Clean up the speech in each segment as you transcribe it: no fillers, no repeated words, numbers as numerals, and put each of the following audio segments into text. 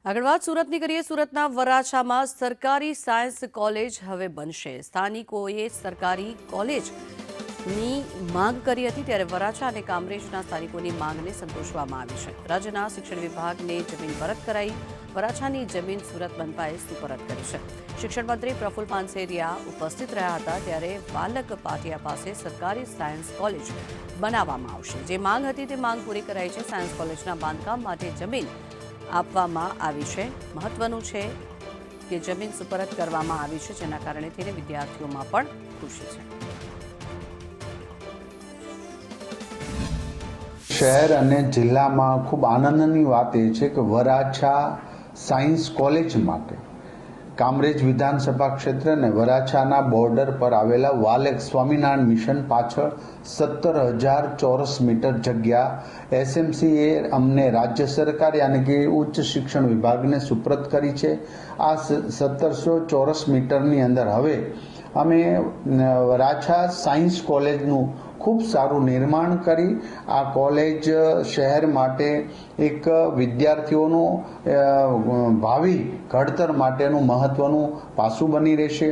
આગળ વાત સુરતની કરીએ। સુરતના વરાછામાં સરકારી સાયન્સ કોલેજ હવે બનશે। સ્થાનિકોએ સરકારી કોલેજની માંગ કરી હતી, ત્યારે વરાછા અને કામરેજના સ્થાનિકોની માંગને સંતોષવામાં આવી છે। રાજ્યના શિક્ષણ વિભાગને જમીન પરત કરાઈ। વરાછાની જમીન સુરત મનપાએ સુપરત કરી છે। શિક્ષણ મંત્રી પ્રફુલ પાનસેરિયા ઉપસ્થિત રહ્યા હતા, ત્યારે વાલક પાટિયા પાસે સરકારી સાયન્સ કોલેજ બનાવવામાં આવશે। જે માંગ હતી તે માંગ પૂરી કરાઈ છે। સાયન્સ કોલેજના બાંધકામ માટે જમીન આપવામાં આવી છે। મહત્વનું છે કે જમીન સુપરત કરવામાં આવી છે, જેના કારણે થઈને વિદ્યાર્થીઓમાં પણ ખુશી છે। શહેર અને જિલ્લામાં ખૂબ આનંદની વાત એ છે કે વરાછા સાયન્સ કોલેજ માટે કામરેજ વિધાનસભા ક્ષેત્ર અને વરાછાના બોર્ડર પર આવેલા વાલક સ્વામિનારાયણ મિશન પાછળ 17,000 ચોરસ મીટર જગ્યા એસએમસીએ અમને રાજ્ય સરકાર યાની કે ઉચ્ચ શિક્ષણ વિભાગને સુપ્રત કરી છે। આ 1700 ચોરસ મીટરની અંદર હવે અમે વરાછા સાયન્સ કોલેજનું ખૂબ સારું નિર્માણ કરી આ કોલેજ શહેર માટે એક વિદ્યાર્થીઓનું ભાવિ ઘડતર માટેનું મહત્વનું પાસું બની રહેશે।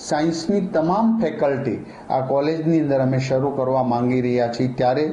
સાયન્સની તમામ ફેકલ્ટી આ કોલેજની અંદર અમે શરૂ કરવા માંગી રહ્યા છીએ, ત્યારે